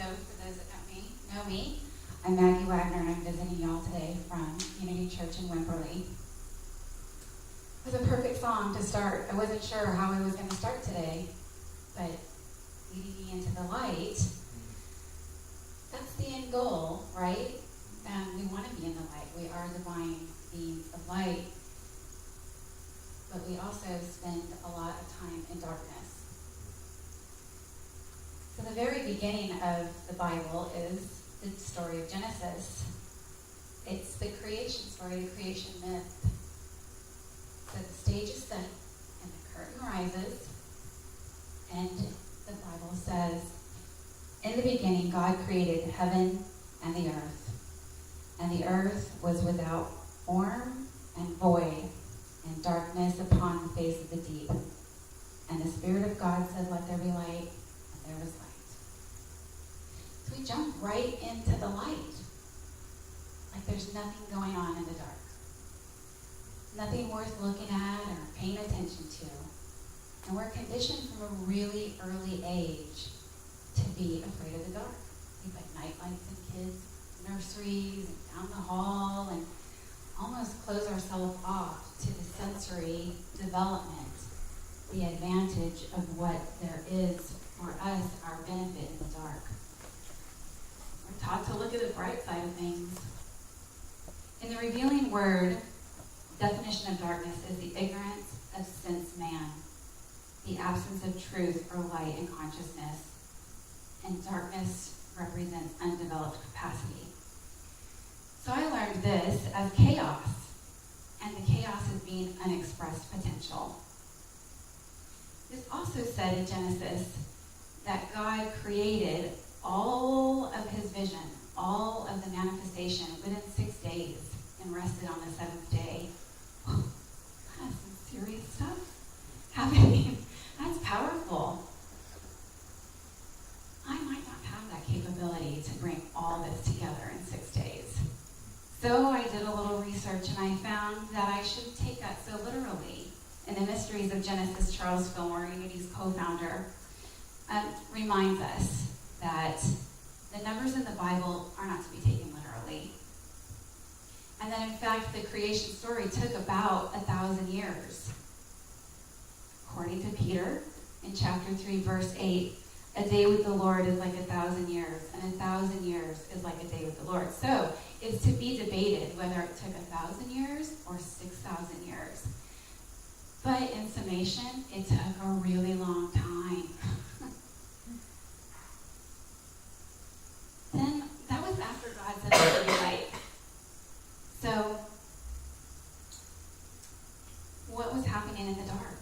So for those that know me, I'm Maggie Wagner, and I'm visiting y'all today from Unity Church in Wimberley. It was a perfect song to start. I wasn't sure how I was going to start today, but leading me into the light, that's the end goal, right? We want to be in the light. We are divine beings of light, but we also spend a lot of time in darkness. So the very beginning of the Bible is the story of Genesis. It's the creation story, the creation myth. So the stage is set and the curtain rises, and the Bible says, in the beginning God created heaven and the earth was without form and void, and darkness upon the face of the deep. And the Spirit of God said, let there be light, and there was light. So we jump right into the light, like there's nothing going on in the dark. Nothing worth looking at or paying attention to. And we're conditioned from a really early age to be afraid of the dark. We put night lights in kids' nurseries and down the hall and almost close ourselves off to the sensory development, the advantage of what there is for us, our benefit in the dark. We're taught to look at the bright side of things. In the revealing word, definition of darkness is the ignorance of sense man, the absence of truth or light in consciousness, and darkness represents undeveloped capacity. So I learned this as chaos, and the chaos is being unexpressed potential. It's also said in Genesis that God created all of his vision, all of the manifestation within 6 days and rested on the seventh day. That's some serious stuff happening. That's powerful. I might not have that capability to bring all this together in 6 days. So I did a little research and I found that I shouldn't take that so literally. In the Mysteries of Genesis, Charles Fillmore, Unity's co-founder, reminds us that the numbers in the Bible are not to be taken literally. And that in fact the creation story took about 1,000 years. According to Peter, in chapter 3, verse 8, a day with the Lord is like 1,000 years, and 1,000 years is like a day with the Lord. So it's to be debated whether it took 1,000 years or 6,000 years. But in summation, it took a really long time. Then that was after God said it would be light. So what was happening in the dark?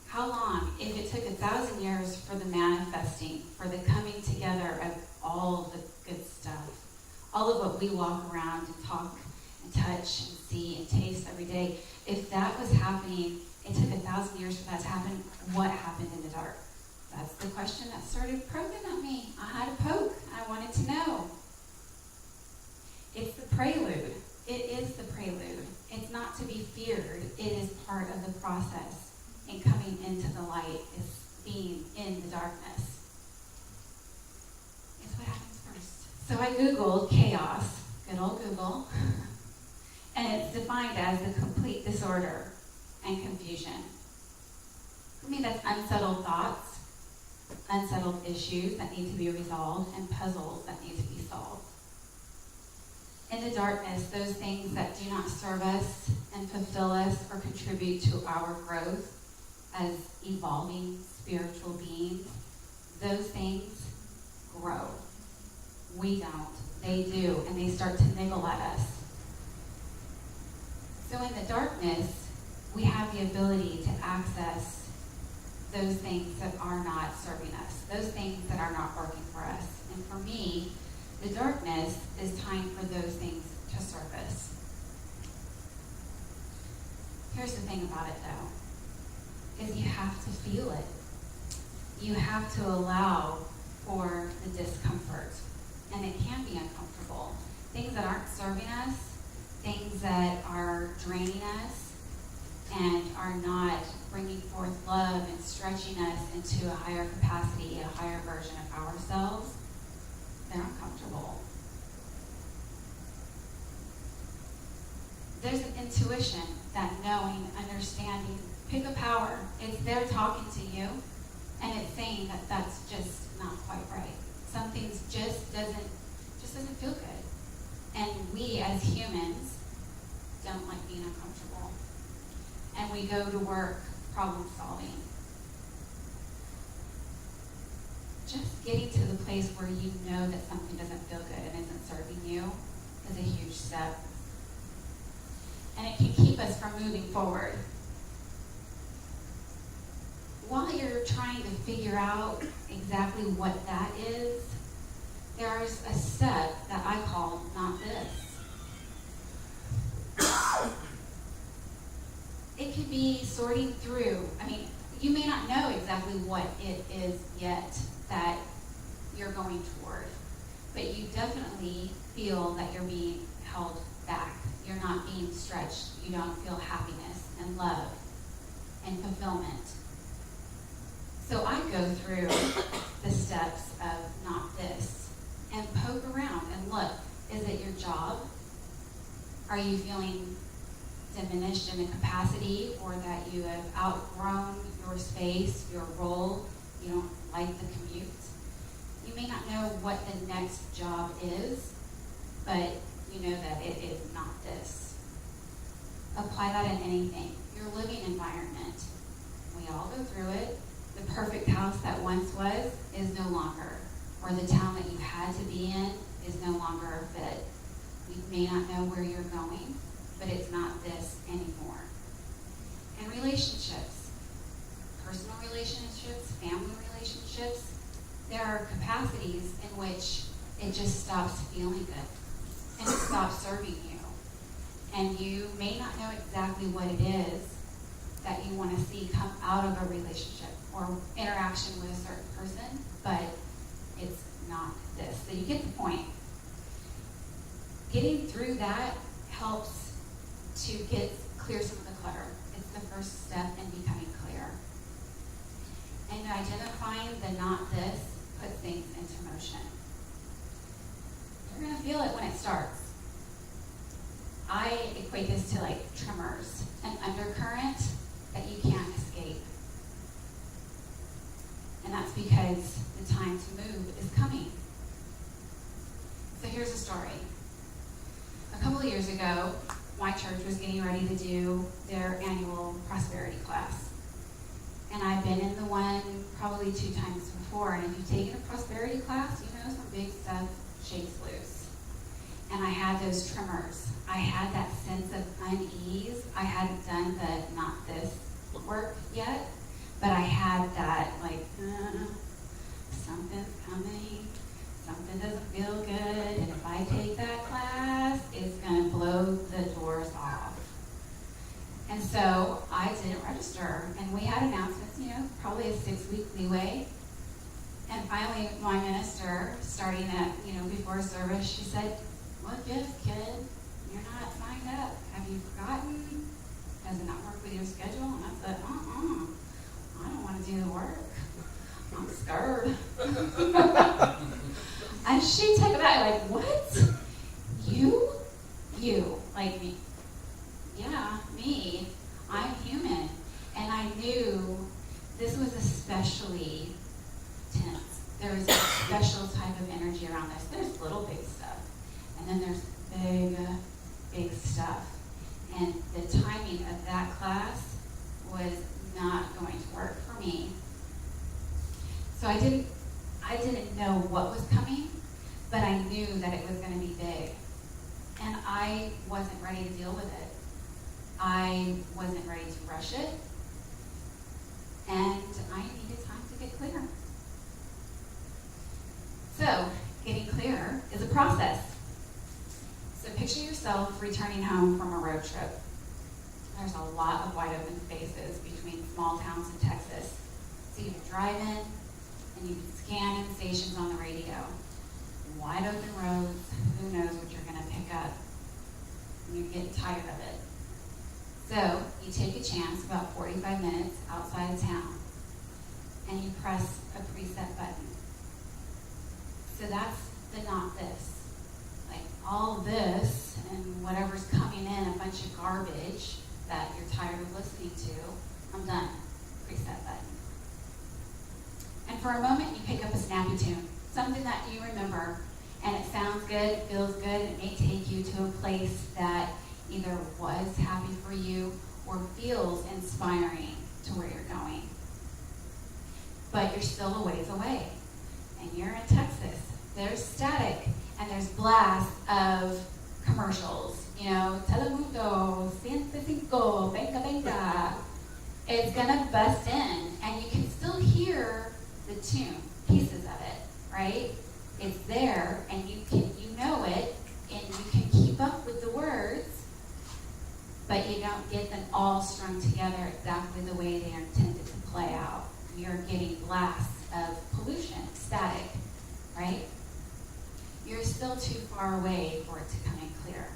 How long? If it took 1,000 years for the manifesting, for the coming together of all the good stuff, all of what we walk around and talk and touch and see and taste every day, if that was happening, it took 1,000 years for that to happen, what happened in the dark? That's the question that started probing at me. I had a poke. I wanted to know. It's the prelude. It is the prelude. It's not to be feared. It is part of the process. And coming into the light is being in the darkness. It's what happens first. So I Googled chaos, good old Google, and it's defined as the complete disorder and confusion. For me, that's unsettled thoughts, unsettled issues that need to be resolved, and puzzles that need to be solved. In the darkness, those things that do not serve us and fulfill us or contribute to our growth as evolving spiritual beings, those things grow. We don't. They do, and they start to niggle at us. So in the darkness, we have the ability to access those things that are not serving us, those things that are not working for us. And for me, the darkness is time for those things to surface. Here's the thing about it, though, is you have to feel it. You have to allow for the discomfort. And it can be uncomfortable. Things that aren't serving us, things that are draining us, and are not bringing forth love and stretching us into a higher capacity, a higher version of ourselves, they're uncomfortable. There's an intuition, that knowing, understanding. Pick a power. It's there talking to you, and it's saying that that's just not quite right. Some things just doesn't feel good. And we as humans don't like being uncomfortable. And we go to work problem solving. Just getting to the place where you know that something doesn't feel good and isn't serving you is a huge step. And it can keep us from moving forward. While you're trying to figure out exactly what that is, there's a step that I call not this. It could be sorting through. I mean, you may not know exactly what it is yet that you're going toward, but you definitely feel that you're being held back. You're not being stretched. You don't feel happiness and love and fulfillment. So I go through the steps of not this and poke around and look. Is it your job? Are you feeling diminished in a capacity, or that you have outgrown your space, your role? You don't like the commute. You may not know what the next job is, but you know that it is not this. Apply that in anything. Your living environment. We all go through it. The perfect house that once was is no longer. Or the town that you had to be in is no longer a fit. You may not know where you're going, but it's not this anymore. And relationships. Personal relationships, family relationships. There are capacities in which it just stops feeling good. And it stops serving you. And you may not know exactly what it is that you want to see come out of a relationship or interaction with a certain person, but it's not this. So you get the point. Getting through that helps to clear some of the clutter. It's the first step in becoming clear. And identifying the not this puts things into motion. You're going to feel it when it starts. I equate this to like tremors, an undercurrent that you can't escape. And that's because the time to move is coming. So here's a story. A couple of years ago, my church was getting ready to do their annual prosperity class. And I've been in the one probably 2 times before. And if you've taken a prosperity class, you know some big stuff shakes loose. And I had those tremors. I had that sense of unease. I hadn't done the not this work yet, but I had that like, something's coming, something doesn't feel good, and if I take that class, it's going to blow the doors off. And so I didn't register, and we had announcements, probably a 6-week leeway. And finally, my minister, starting at, before service, she said, "What gift, kid? You're not signed up. Have you forgotten? Does it not work with your schedule?" And I said, I don't want to do the work. I'm scared. And she took that like, "What? You, like me?" Yeah, me. I'm human. And I knew this was especially tense. There was a special type of energy around this. There's little big stuff. And then there's big stuff. And the timing of that class was not going to work for me. So I didn't know what was coming, but I knew that it was going to be big. And I wasn't ready to deal with it. I wasn't ready to rush it. And I needed time to get clear. So, getting clear is a process. So picture yourself returning home from a road trip. There's a lot of wide open spaces between small towns in Texas. So you can drive in and you can scan in stations on the radio. Wide open roads, who knows what you're going to pick up. And you're getting tired of it. So you take a chance about 45 minutes outside of town and you press a preset button. So that's the not this. Like all this and whatever's coming in, a bunch of garbage that you're tired of listening to, I'm done. Reset button. And for a moment, you pick up a snappy tune, something that you remember, and it sounds good, it feels good, it may take you to a place that either was happy for you or feels inspiring to where you're going. But you're still a ways away, and you're in Texas. There's static, and there's blasts of commercials. Telemundo, 105, venga, venga. It's gonna bust in, and you can still hear the tune, pieces of it, right? It's there, and you know it, and you can keep up with the words, but you don't get them all strung together exactly the way they are intended to play out. You're getting blasts of pollution, static, right? You're still too far away for it to come in clear.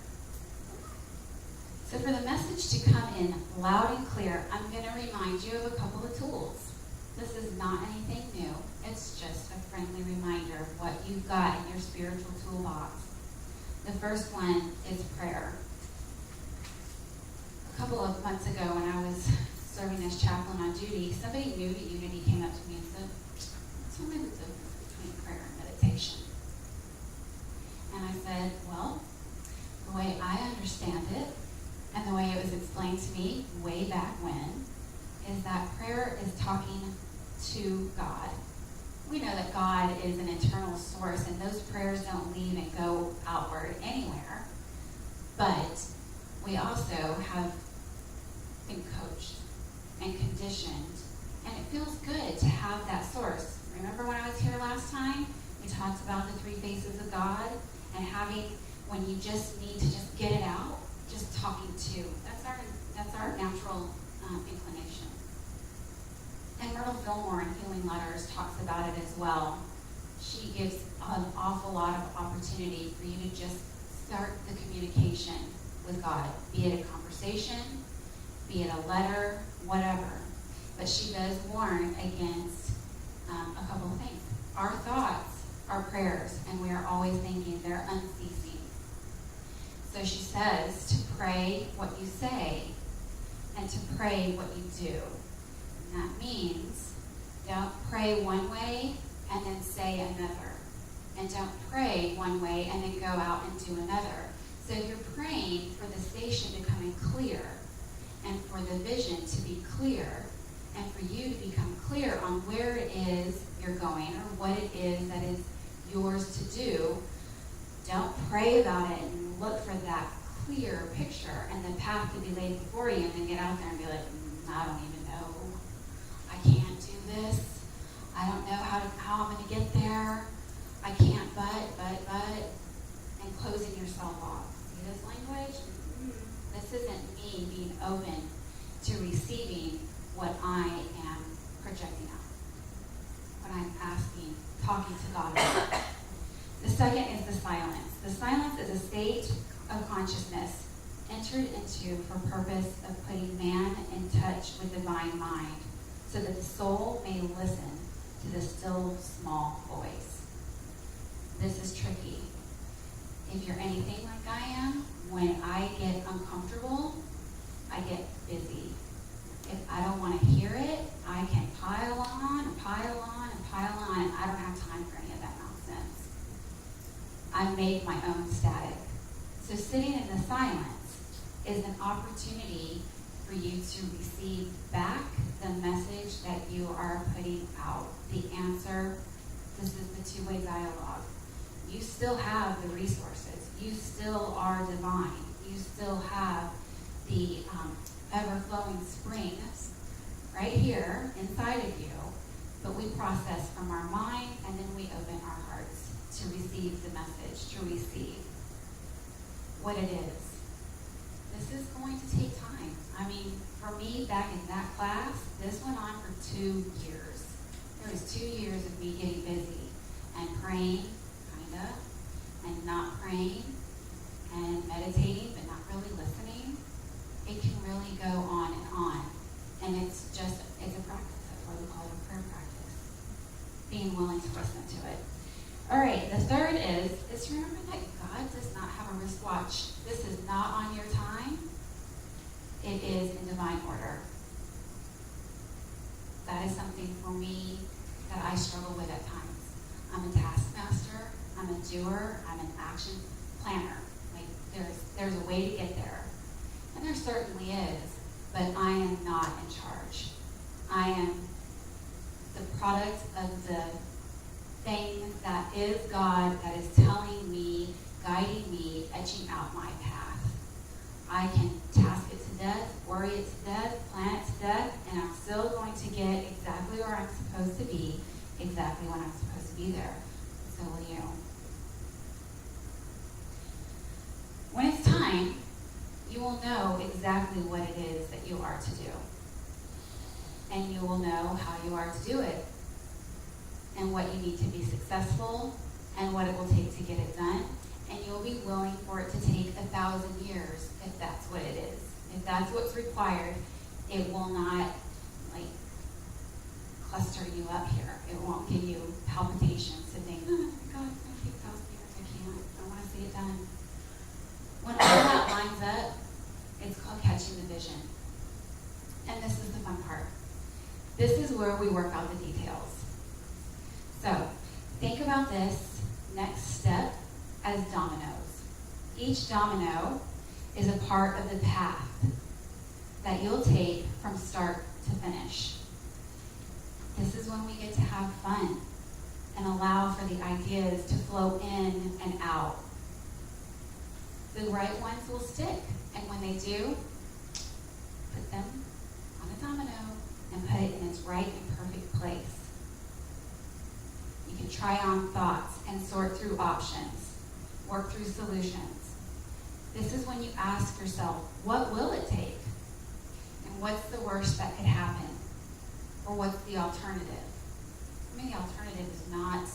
So for the message to come in loud and clear, I'm going to remind you of a couple of tools. This is not anything new. It's just a friendly reminder of what you've got in your spiritual toolbox. The first one is prayer. A couple of months ago when I was serving as chaplain on duty, somebody new to Unity came up to me and said, "What's the difference between prayer and meditation?" And I said, well, the way I understand it, and the way it was explained to me way back when, is that prayer is talking to God. We know that God is an eternal source, and those prayers don't leave and go outward anywhere. But we also have been coached and conditioned, and it feels good to have that source. Remember when I was here last time? We talked about the three faces of God, and having, when you just need to just get it out, just talking to. That's our natural inclination. And Myrtle Fillmore in Healing Letters talks about it as well. She gives an awful lot of opportunity for you to just start the communication with God, be it a conversation, be it a letter, whatever. But she does warn against a couple of things. Our thoughts are prayers, and we are always thinking they're unceasing. So she says to pray what you say and to pray what you do. And that means don't pray one way and then say another. And don't pray one way and then go out and do another. So you're praying for the station to come in clear, and for the vision to be clear, and for you to become clear on where it is you're going or what it is that is yours to do. Don't pray about it and look for that clear picture and the path to be laid before you, and then get out there and be like, I don't even know. I can't do this. I don't know how I'm going to get there. I can't, but, and closing yourself off. See this language? This isn't me being open to receiving what I am projecting out, what I'm asking, talking to God about. The second is the silence. The silence is a state of consciousness entered into for purpose of putting man in touch with divine mind, so that the soul may listen to the still small voice. This is tricky. If you're anything like I am, when I get uncomfortable, I get busy. If I don't want to hear it, I can pile on and pile on and pile on, and I don't have time for any of that nonsense. I've made my own static. So sitting in the silence is an opportunity for you to receive back the message that you are putting out, the answer. This is the two-way dialogue. You still have the resources. You still are divine. You still have the ever-flowing spring right here inside of you, but we process from our mind, and then we open our hearts to receive the message, to receive what it is. This is going to take time. I mean, for me, back in that class, this went on for 2 years. There was 2 years of me getting busy and praying, kind of, and not praying, and meditating, but not really listening. It can really go on and on. And it's a practice. That's why we call it a prayer practice. Being willing to listen to it. All right, the third is to remember that God does not have a wristwatch. This is not on your time. It is in divine order. That is something for me that I struggle with at times. I'm a taskmaster, I'm a doer, I'm an action planner. Like there's a way to get there. And there certainly is, but I am not in charge. I am the product of the thing that is God, that is telling me, guiding me, etching out my path. I can task it to death, worry it to death, plan it to death, and I'm still going to get exactly where I'm supposed to be, exactly when I'm supposed to be there. So will you. When it's time, you will know exactly what it is that you are to do. And you will know how you are to do it, and what you need to be successful, and what it will take to get it done. And you'll be willing for it to take 1,000 years if that's what it is. If that's what's required, it will not cluster you up here. It won't give you palpitations to think, oh my God, it's going to take 1,000 years. I can't. I want to see it done. When all that lines up, it's called catching the vision. And this is the fun part. This is where we work out the details. So, think about this next step as dominoes. Each domino is a part of the path that you'll take from start to finish. This is when we get to have fun and allow for the ideas to flow in and out. The right ones will stick, and when they do, put them on a domino and put it in its right and perfect place. You can try on thoughts and sort through options, work through solutions. This is when you ask yourself, what will it take? And what's the worst that could happen? Or what's the alternative? I mean, the alternative is not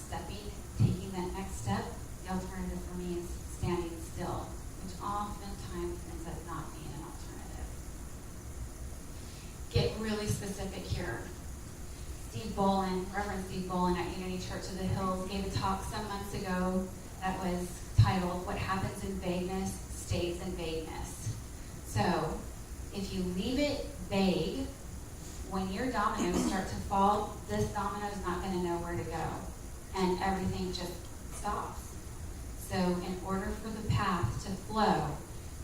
taking that next step. The alternative for me is standing still, which oftentimes ends up not being an alternative. Get really specific here. Reverend Steve Bolin at Unity Church of the Hills gave a talk some months ago that was titled, What Happens in Vagueness Stays in Vagueness. So, if you leave it vague, when your dominoes start to fall, this domino is not going to know where to go, and everything just stops. So in order for the path to flow,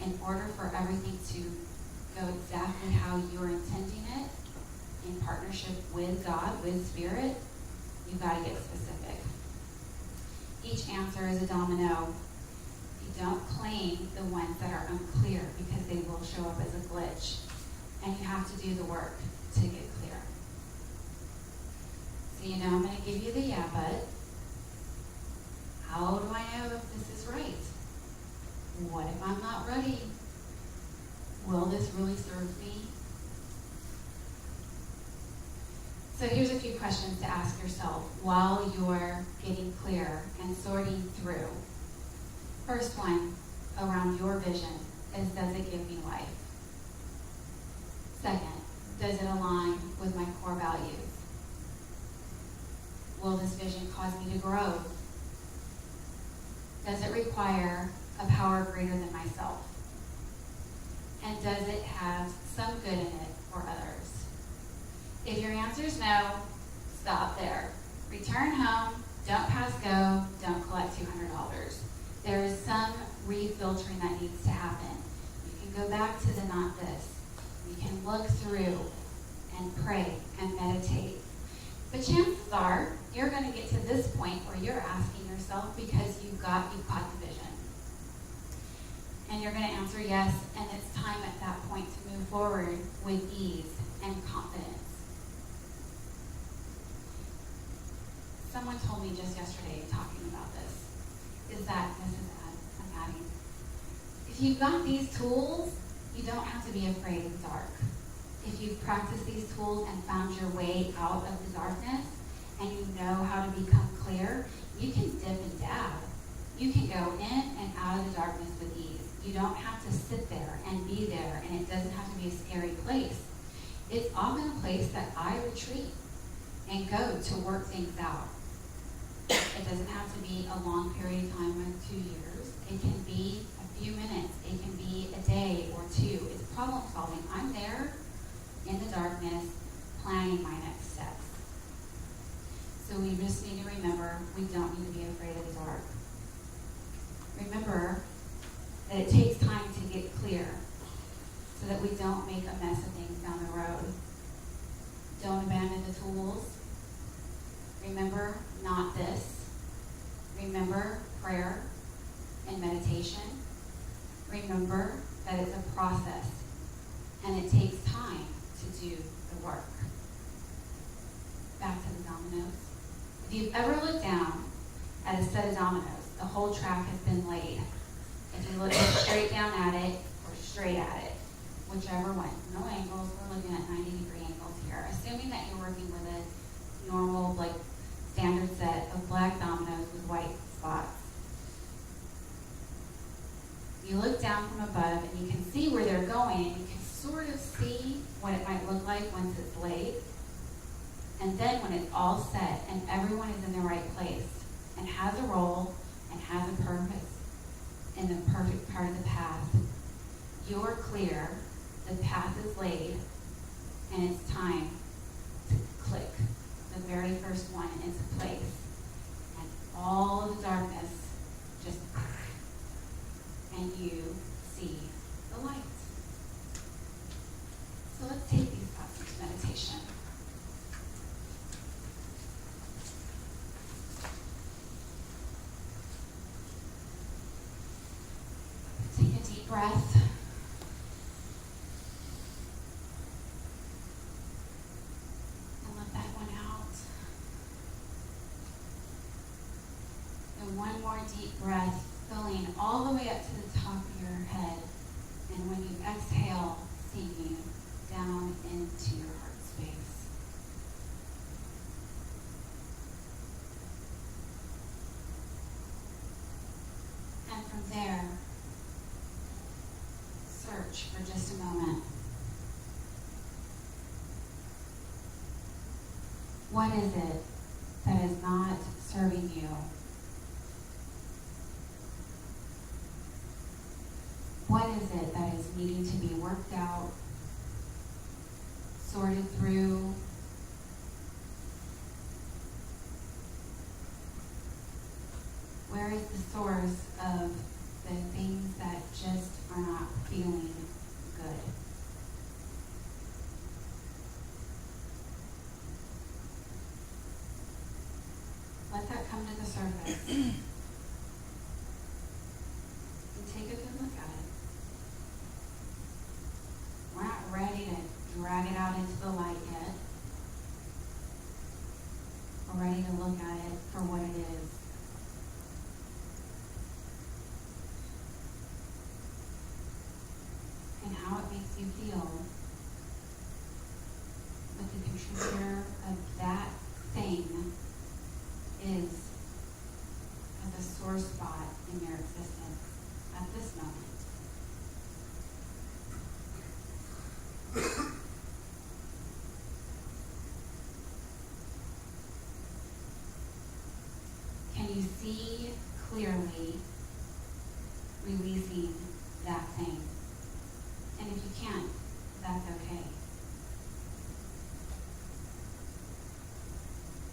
in order for everything to go exactly how you're intending it, in partnership with God, with Spirit, you've got to get specific. Each answer is a domino. You don't claim the ones that are unclear, because they will show up as a glitch. And you have to do the work to get clear. So you know I'm going to give you the yeah, but how do I know if this is right? What if I'm not ready? Will this really serve me? So here's a few questions to ask yourself while you're getting clear and sorting through. First one, around your vision, is does it give me life? Second, does it align with my core values? Will this vision cause me to grow? Does it require a power greater than myself? And does it have some good in it for others? If your answer is no, stop there. Return home, don't pass go, don't collect $200. There is some refiltering that needs to happen. You can go back to the not this. You can look through and pray and meditate. But chances are, you're going to get to this point where you're asking yourself because you caught the vision. And you're going to answer yes, and it's time at that point to move forward with ease and confidence. Someone told me just yesterday, talking about this, is that, I'm adding, if you've got these tools, you don't have to be afraid of the dark. If you've practiced these tools and found your way out of the darkness, and you know how to become clear, you can dip and dab. You can go in and out of the darkness with ease. You don't have to sit there and be there, and it doesn't have to be a scary place. It's often a place that I retreat and go to work things out. It doesn't have to be a long period of time, like 2 years. It can be a few minutes. It can be a day or two. It's problem solving. I'm there in the darkness, planning my next steps. So we just need to remember we don't need to be afraid of the dark. Remember that it takes time to get clear so that we don't make a mess of things down the road. Don't abandon the tools. Remember, not this. Remember prayer and meditation. Remember that it's a process and it takes time to do the work. Back to the dominoes. If you've ever looked down at a set of dominoes, the whole track has been laid. If you look straight down at it or straight at it, whichever one. No angles. We're looking at 90-degree angles here. Assuming that you're working with a normal, standard set of black dominoes with white spots. You look down from above and you can see where they're going, and you can sort of see what it might look like once it's laid. And then when it's all set and everyone is in the right place and has a role and has a purpose in the perfect part of the path, you're clear, the path is laid, and it's time to click the very first one into place. And all of the darkness just, and you see the light. So let's take these thoughts into meditation. Take a deep breath. And let that one out. And one more deep breath, filling all the way up to the top of your head. And when you exhale, sinking down into your heart space. And from there, search for just a moment. What is it that is not serving you? What is it that is needing to be worked out, sorted through? Where is the source of the things that just are not feeling good? Let that come to the surface. And take a good look at it. We're not ready to drag it out into the light yet. We're ready to look at it for what it is. And how it makes you feel what the contributor of that thing is as a sore spot in your existence at this moment. Can you see clearly releasing that thing? And if you can't, that's okay.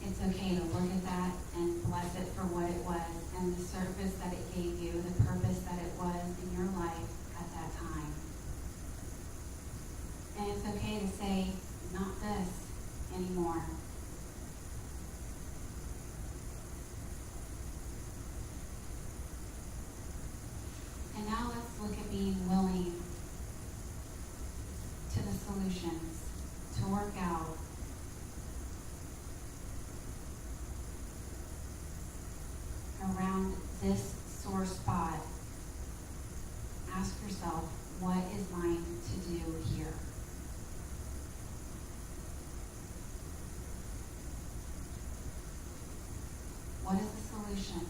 It's okay to look at that and bless it for what it was and the service that it gave you, the purpose that it was in your life at that time. And it's okay to say, not this anymore. And now let's look at being willing to the solutions, to work out around this sore spot. Ask yourself, what is mine to do here? What is the solution?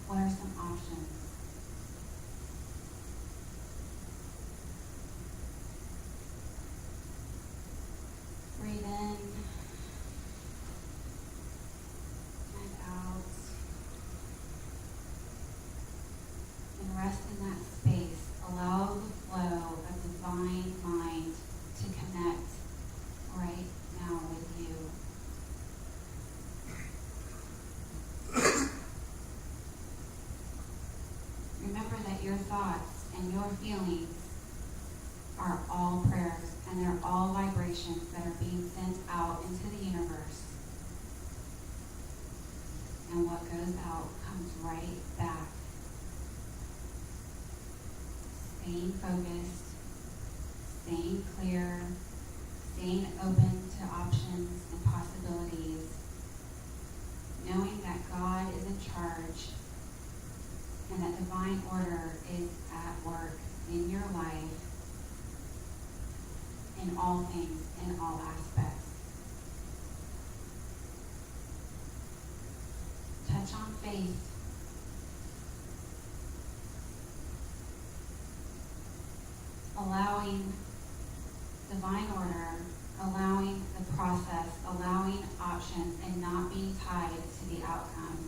What are some options? Breathe in your thoughts and your feelings are all prayers, and they're all vibrations that are being sent out into the universe. And what goes out comes right back. Staying focused, staying clear, staying open to options and possibilities, knowing that God is in charge and that divine order is at work in your life, in all things, in all aspects. Touch on faith. Allowing divine order, allowing the process, allowing options, and not being tied to the outcome.